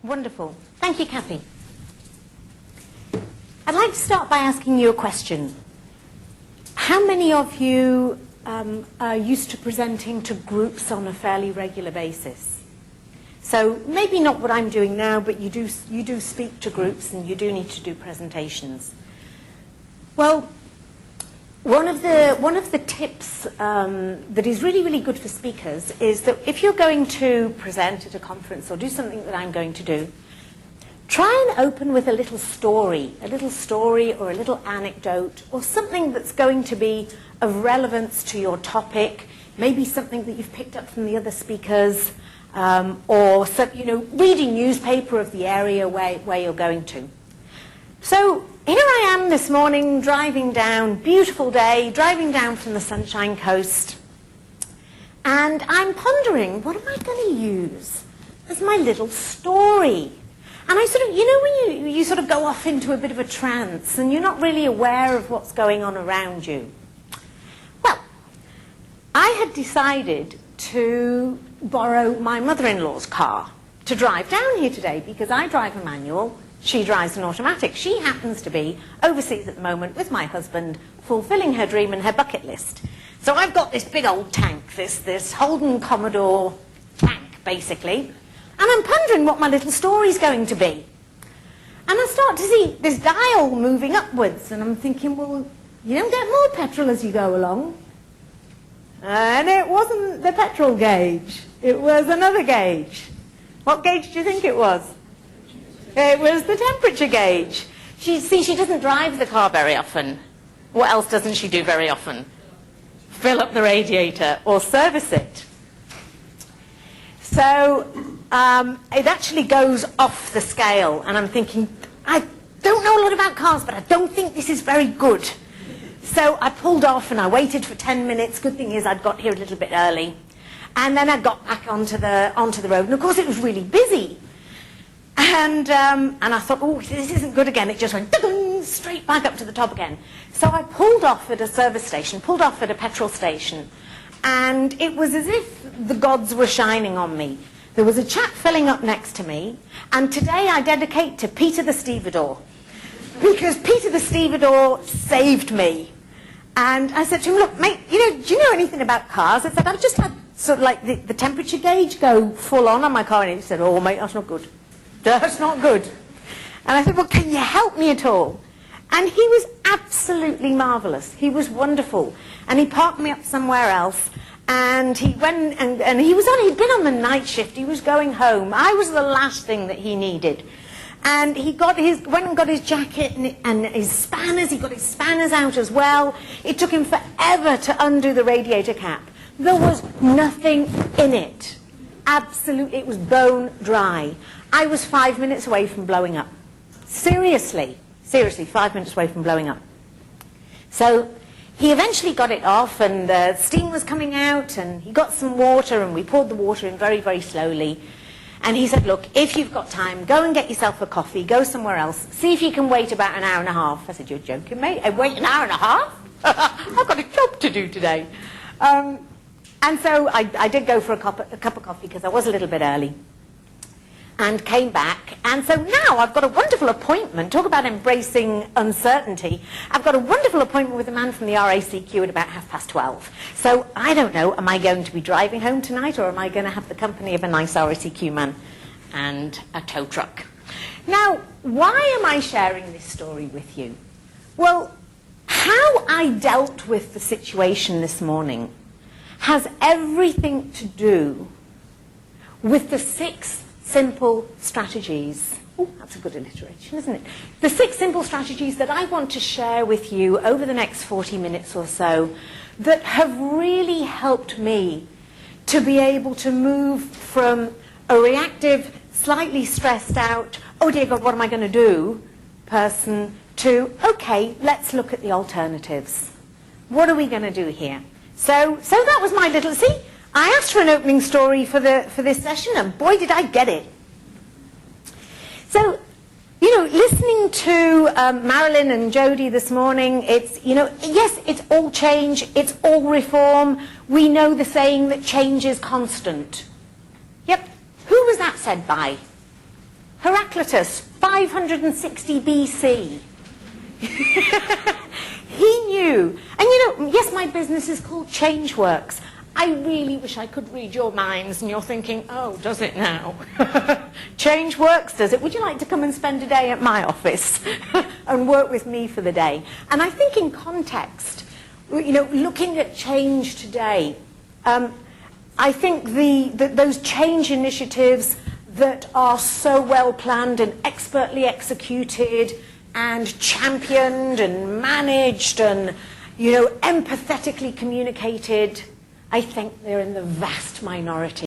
Wonderful. Thank you, Kathy. I'd like to start by asking you a question. How many of you are used to presenting to groups on a fairly regular basis? So maybe not what I'm doing now, but you do speak to groups and you do need to do presentations. Well, one of the tips that is really, really good for speakers is that if you're going to present at a conference or do something that I'm going to do, try and open with a little story or a little anecdote or something that's going to be of relevance to your topic, maybe something that you've picked up from the other speakers, or reading newspaper of the area where you're going to. So here I am this morning driving down, beautiful day, driving down from the Sunshine Coast, and I'm pondering, what am I going to use as my little story? And I sort of, when you sort of go off into a bit of a trance and you're not really aware of what's going on around you. Well, I had decided to borrow my mother-in-law's car to drive down here today because I drive a manual, she drives an automatic. She happens to be overseas at the moment with my husband, fulfilling her dream and her bucket list. So I've got this big old tank, this Holden Commodore tank, basically. And I'm pondering what my little story's going to be. And I start to see this dial moving upwards, and I'm thinking, well, you don't get more petrol as you go along. And it wasn't the petrol gauge. It was another gauge. What gauge do you think it was? It was the temperature gauge. She doesn't drive the car very often. What else doesn't she do very often? Fill up the radiator or service it. So it actually goes off the scale, and I'm thinking, I don't know a lot about cars, but I don't think this is very good. So I pulled off and I waited for 10 minutes. Good thing is I'd got here a little bit early. And then I got back onto the road, and of course it was really busy. And I thought, oh, this isn't good again. It just went straight back up to the top again. So I pulled off at a service station, pulled off at a petrol station, and it was as if the gods were shining on me. There was a chap filling up next to me, and today I dedicate to Peter the Stevedore, because Peter the Stevedore saved me. And I said to him, look, mate, do you know anything about cars? I said, I've just had sort of like the temperature gauge go full on my car. And he said, oh, mate, that's not good. That's not good. And I said, well, can you help me at all? And he was absolutely marvellous. He was wonderful. And he parked me up somewhere else. And he went and he'd been on the night shift. He was going home. I was the last thing that he needed. And he went and got his jacket and his spanners. He got his spanners out as well. It took him forever to undo the radiator cap. There was nothing in it. Absolutely, it was bone dry. I was 5 minutes away from blowing up. Seriously, 5 minutes away from blowing up. So he eventually got it off, and the steam was coming out, and he got some water, and we poured the water in very, very slowly. And he said, look, if you've got time, go and get yourself a coffee, go somewhere else, see if you can wait about an hour and a half. I said, you're joking, mate? I wait an hour and a half? I've got a job to do today. And so I did go for a cup of coffee because I was a little bit early, and came back. And so now I've got a wonderful appointment. Talk about embracing uncertainty. I've got a wonderful appointment with a man from the RACQ at about 12:30. So I don't know, am I going to be driving home tonight, or am I going to have the company of a nice RACQ man and a tow truck? Now, why am I sharing this story with you? Well, how I dealt with the situation this morning has everything to do with the 6 simple strategies. Oh, that's a good alliteration, isn't it? The 6 simple strategies that I want to share with you over the next 40 minutes or so that have really helped me to be able to move from a reactive, slightly stressed out, oh dear God, what am I going to do, person, to, okay, let's look at the alternatives. What are we going to do here? So that was my little, see, I asked for an opening story for this session, and boy, did I get it. So, listening to Marilyn and Jodie this morning, it's, yes, it's all change, it's all reform. We know the saying that change is constant. Yep. Who was that said by? Heraclitus, 560 BC. He knew. And you know, yes, my business is called Changeworks. I really wish I could read your minds, and you're thinking, oh, does it now? Changeworks, does it? Would you like to come and spend a day at my office and work with me for the day? And I think in context, you know, looking at change today, I think those change initiatives that are so well planned and expertly executed and championed and managed and, you know, empathetically communicated, I think they're in the vast minority.